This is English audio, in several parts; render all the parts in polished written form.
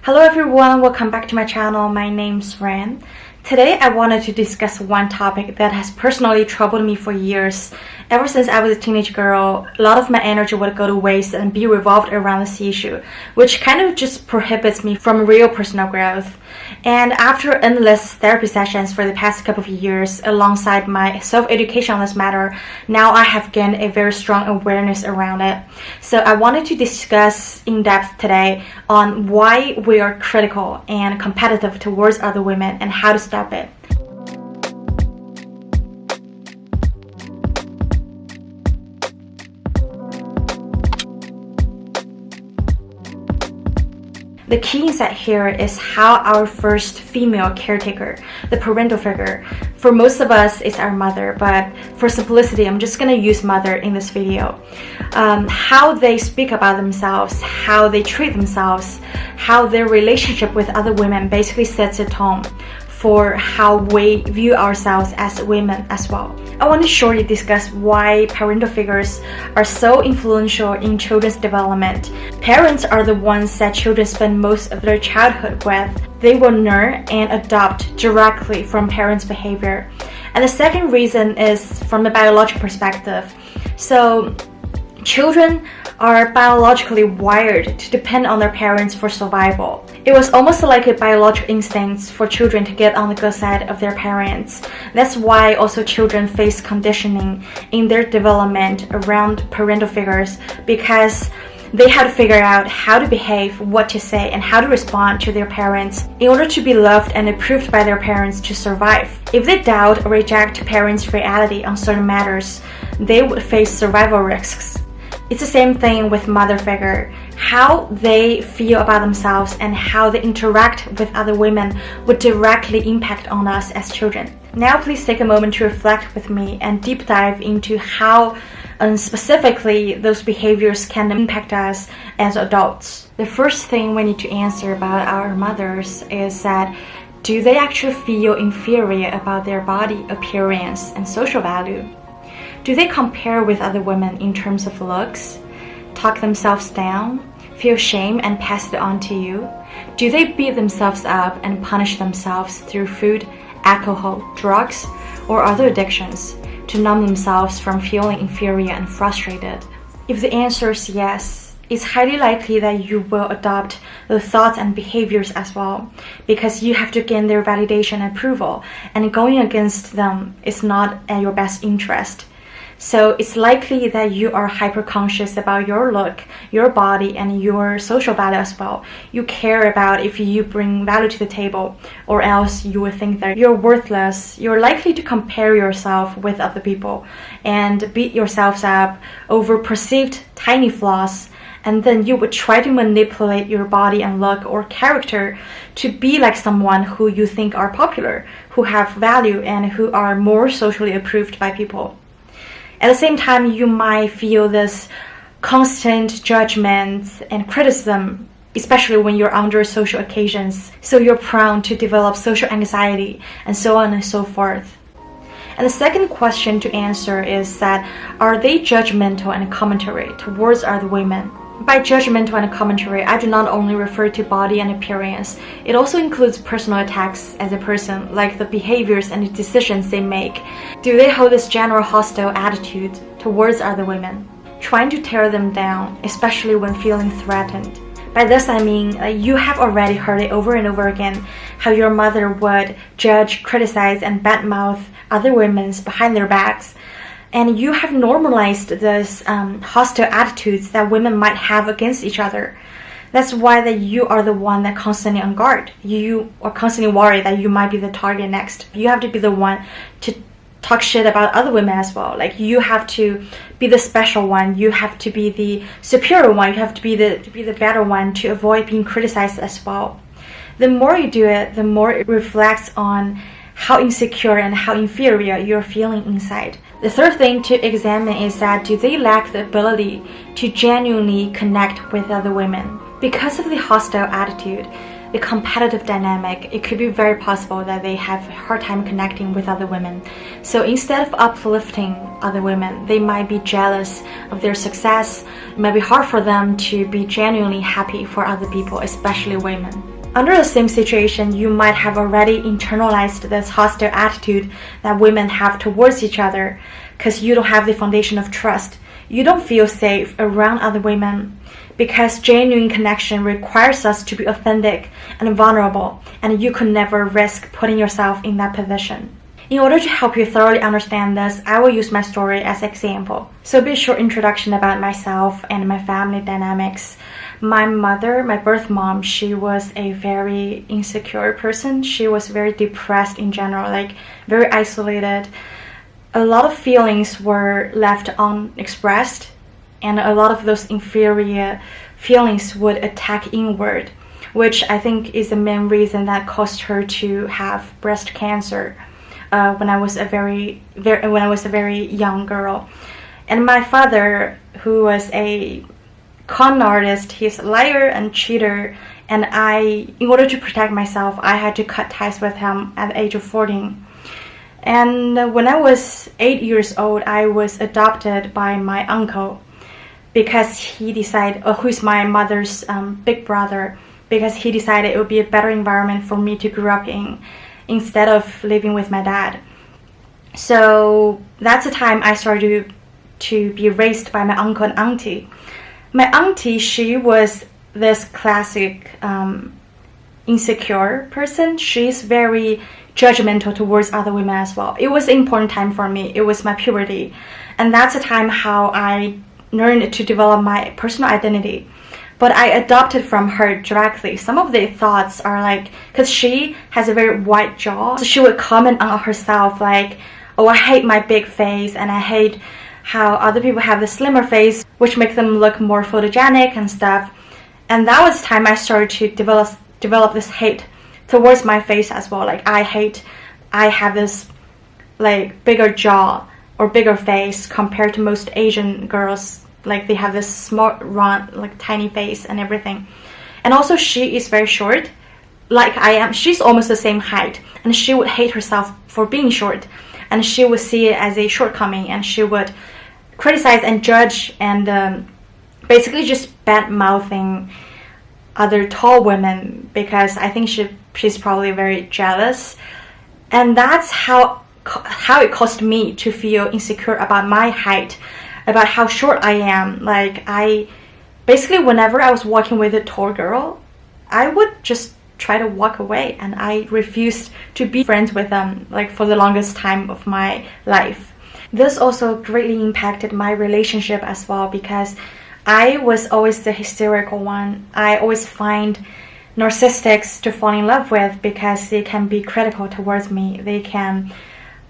Hello everyone, welcome back to my channel. My name's Ran. Today I wanted to discuss one topic that has personally troubled me for years. Ever since I was a teenage girl, a lot of my energy would go to waste and be revolved around this issue, which kind of just prohibits me from real personal growth. And after endless therapy sessions for the past couple of years, alongside my self-education on this matter, now I have gained a very strong awareness around it. So I wanted to discuss in depth today on why we are critical and competitive towards other women and how to stop it. The key insight here is how our first female caretaker, the parental figure, for most of us it's our mother, but for simplicity I'm just going to use mother in this video. How they speak about themselves, how they treat themselves, how their relationship with other women basically sets a tone for how we view ourselves as women as well. I want to shortly discuss why parental figures are so influential in children's development. Parents are the ones that children spend most of their childhood with. They will learn and adopt directly from parents' behavior. And the second reason is from a biological perspective. So children are biologically wired to depend on their parents for survival. It was almost like a biological instinct for children to get on the good side of their parents. That's why also children face conditioning in their development around parental figures, because they had to figure out how to behave, what to say, and how to respond to their parents in order to be loved and approved by their parents to survive. If they doubt or reject parents' reality on certain matters, they would face survival risks. It's the same thing with mother figure. How they feel about themselves and how they interact with other women would directly impact on us as children. Now please take a moment to reflect with me and deep dive into how specifically those behaviors can impact us as adults. The first thing we need to answer about our mothers is that, do they actually feel inferior about their body appearance and social value? Do they compare with other women in terms of looks, talk themselves down, feel shame and pass it on to you? Do they beat themselves up and punish themselves through food, alcohol, drugs, or other addictions to numb themselves from feeling inferior and frustrated? If the answer is yes, it's highly likely that you will adopt the thoughts and behaviors as well, because you have to gain their validation and approval, and going against them is not in your best interest. So it's likely that you are hyper-conscious about your look, your body, and your social value as well. You care about if you bring value to the table, or else you would think that you're worthless. You're likely to compare yourself with other people and beat yourselves up over perceived tiny flaws. And then you would try to manipulate your body and look or character to be like someone who you think are popular, who have value, and who are more socially approved by people. At the same time, you might feel this constant judgment and criticism, especially when you're under social occasions. So you're prone to develop social anxiety and so on and so forth. And the second question to answer is that, are they judgmental and commentary towards other women? By judgmental and commentary, I do not only refer to body and appearance. It also includes personal attacks as a person, like the behaviors and the decisions they make. Do they hold this general hostile attitude towards other women, trying to tear them down, especially when feeling threatened? By this I mean, you have already heard it over and over again, how your mother would judge, criticize, and badmouth other women behind their backs. And you have normalized this hostile attitudes that women might have against each other. That's why that you are the one that constantly on guard. You are constantly worried that you might be the target next. You have to be the one to talk shit about other women as well. Like, you have to be the special one. You have to be the superior one. You have to be the better one to avoid being criticized as well. The more you do it, the more it reflects on how insecure and how inferior you're feeling inside. The third thing to examine is that, do they lack the ability to genuinely connect with other women? Because of the hostile attitude, the competitive dynamic, it could be very possible that they have a hard time connecting with other women. So instead of uplifting other women, they might be jealous of their success. It might be hard for them to be genuinely happy for other people, especially women. Under the same situation, you might have already internalized this hostile attitude that women have towards each other because you don't have the foundation of trust. You don't feel safe around other women because genuine connection requires us to be authentic and vulnerable, and you could never risk putting yourself in that position. In order to help you thoroughly understand this, I will use my story as an example. So a bit short introduction about myself and my family dynamics. My mother, my birth mom, she was a very insecure person. She was very depressed in general, like very isolated. A lot of feelings were left unexpressed, and a lot of those inferior feelings would attack inward, which I think is the main reason that caused her to have breast cancer when I was a very young girl. And my father, who was a con artist, he's a liar and cheater, and in order to protect myself, I had to cut ties with him at the age of 14. And when I was 8 years old, I was adopted by my uncle because he decided, who's my mother's big brother, because he decided it would be a better environment for me to grow up in instead of living with my dad. So that's the time I started to be raised by my uncle and auntie. My auntie, she was this classic insecure person. She's very judgmental towards other women as well. It was an important time for me. It was my puberty. And that's the time how I learned to develop my personal identity. But I adopted from her directly. Some of the thoughts are like, because she has a very wide jaw, so she would comment on herself like, oh, I hate my big face, and I hate how other people have the slimmer face, which makes them look more photogenic and stuff. And that was the time I started to develop this hate towards my face as well. Like, I have this like bigger jaw or bigger face compared to most Asian girls. Like, they have this small, round, like tiny face and everything. And also, she is very short, like I am. She's almost the same height, and she would hate herself for being short, and she would see it as a shortcoming, and she would criticize and judge and basically just bad-mouthing other tall women, because I think she's probably very jealous. And that's how it caused me to feel insecure about my height, about how short I am. Like, I basically, whenever I was walking with a tall girl, I would just try to walk away, and I refused to be friends with them, like, for the longest time of my life. This also greatly impacted my relationship as well, because I was always the hysterical one. I always find narcissists to fall in love with because they can be critical towards me. They can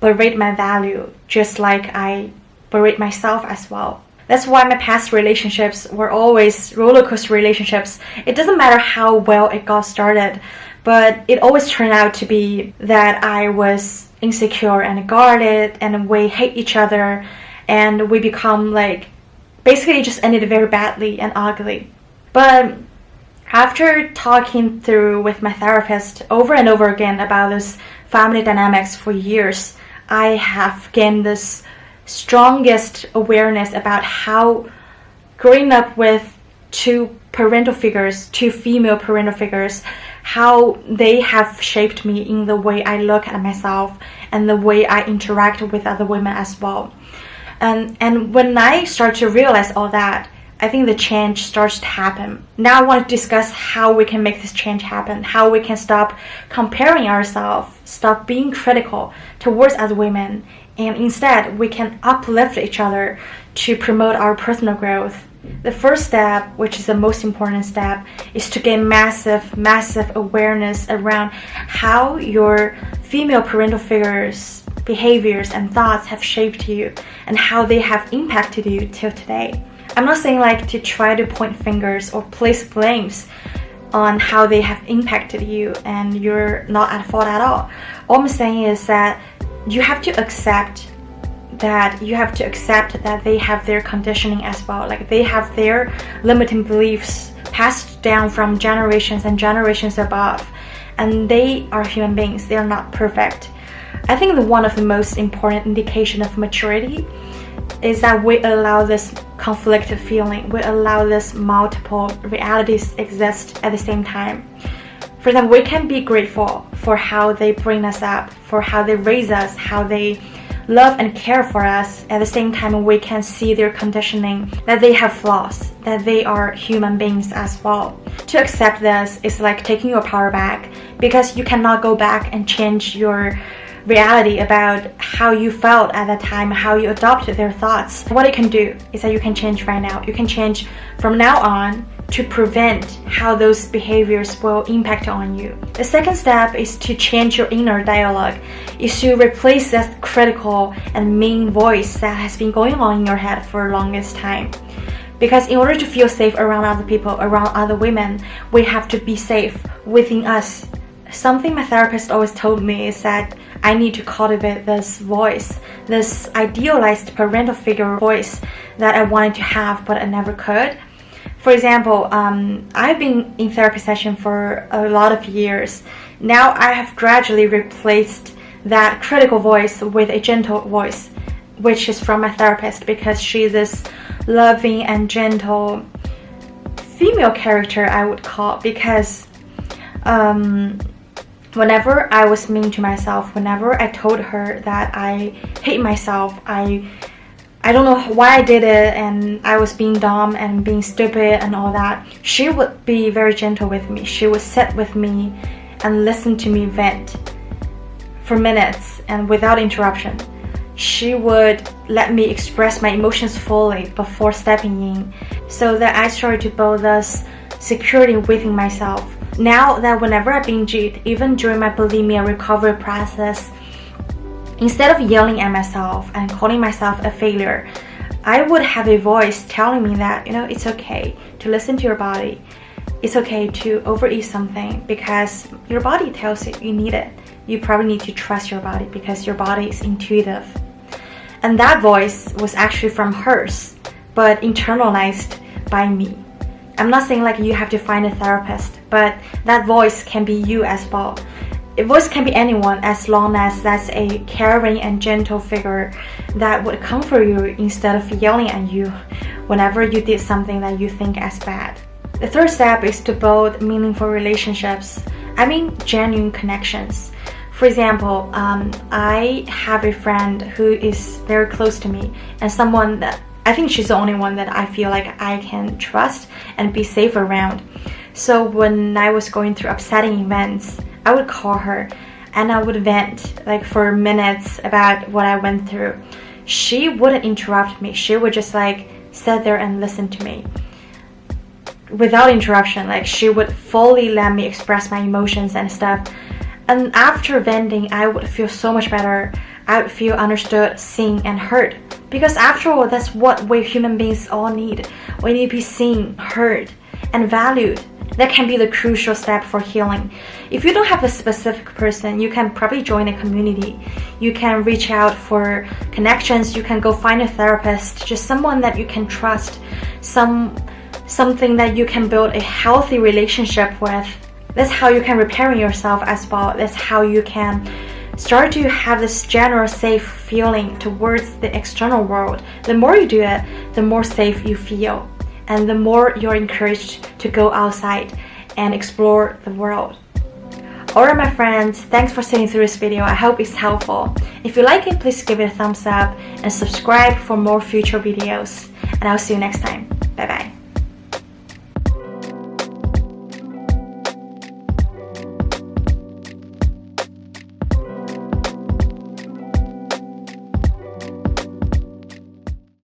berate my value just like I berate myself as well. That's why my past relationships were always roller coaster relationships. It doesn't matter how well it got started, but it always turned out to be that I was insecure and guarded, and we hate each other, and we become like, basically it just ended very badly and ugly. But after talking through with my therapist over and over again about this family dynamics for years, I have gained this strongest awareness about how growing up with two female parental figures, how they have shaped me in the way I look at myself and the way I interact with other women as well. And when I start to realize all that, I think the change starts to happen. Now I want to discuss how we can make this change happen, how we can stop comparing ourselves, stop being critical towards other women, and instead we can uplift each other to promote our personal growth. The first step, which is the most important step, is to gain massive awareness around how your female parental figures' behaviors and thoughts have shaped you and how they have impacted you till today. I'm not saying like to try to point fingers or place blames on how they have impacted you and you're not at fault at all. All I'm saying is that you have to accept that they have their conditioning as well. Like, they have their limiting beliefs passed down from generations and generations above, and they are human beings. They are not perfect. I think that one of the most important indication of maturity is that we allow this conflicted feeling, we allow this multiple realities exist at the same time. For them, we can be grateful for how they bring us up, for how they raise us, how they love and care for us. At the same time, we can see their conditioning, that they have flaws, that they are human beings as well. To accept this is like taking your power back, because you cannot go back and change your reality about how you felt at that time, how you adopted their thoughts. What you can do is that you can change right now. You can change from now on to prevent how those behaviors will impact on you. The second step is to change your inner dialogue, is to replace that critical and mean voice that has been going on in your head for the longest time. Because in order to feel safe around other people, around other women, we have to be safe within us. Something my therapist always told me is that I need to cultivate this voice, this idealized parental figure voice that I wanted to have but I never could. For example, I've been in therapy session for a lot of years. Now I have gradually replaced that critical voice with a gentle voice, which is from my therapist, because she's this loving and gentle female character, I would call, because whenever I was mean to myself, whenever I told her that I hate myself, I don't know why I did it, and I was being dumb and being stupid and all that, she would be very gentle with me. She would sit with me and listen to me vent for minutes and without interruption. She would let me express my emotions fully before stepping in, so that I started to build this security within myself. Now that whenever I binge eat, even during my bulimia recovery process, instead of yelling at myself and calling myself a failure, I would have a voice telling me that, it's okay to listen to your body. It's okay to overeat something because your body tells you you need it. You probably need to trust your body because your body is intuitive. And that voice was actually from hers, but internalized by me. I'm not saying like you have to find a therapist, but that voice can be you as well. A voice can be anyone, as long as that's a caring and gentle figure that would comfort you instead of yelling at you whenever you did something that you think as bad. The third step is to build meaningful relationships. I mean genuine connections. For example, I have a friend who is very close to me, and someone that I think she's the only one that I feel like I can trust and be safe around. So when I was going through upsetting events, I would call her and I would vent like for minutes about what I went through. She wouldn't interrupt me. She would just like sit there and listen to me without interruption. Like she would fully let me express my emotions and stuff. And after venting, I would feel so much better. I would feel understood, seen, and heard. Because after all, that's what we human beings all need. We need to be seen, heard, and valued. That can be the crucial step for healing. If you don't have a specific person, you can probably join a community. You can reach out for connections. You can go find a therapist, just someone that you can trust, something that you can build a healthy relationship with. That's how you can repair yourself as well. That's how you can start to have this general safe feeling towards the external world. The more you do it, the more safe you feel, and the more you're encouraged to go outside and explore the world. Alright my friends, thanks for sitting through this video. I hope it's helpful. If you like it, please give it a thumbs up and subscribe for more future videos. And I'll see you next time. Bye bye.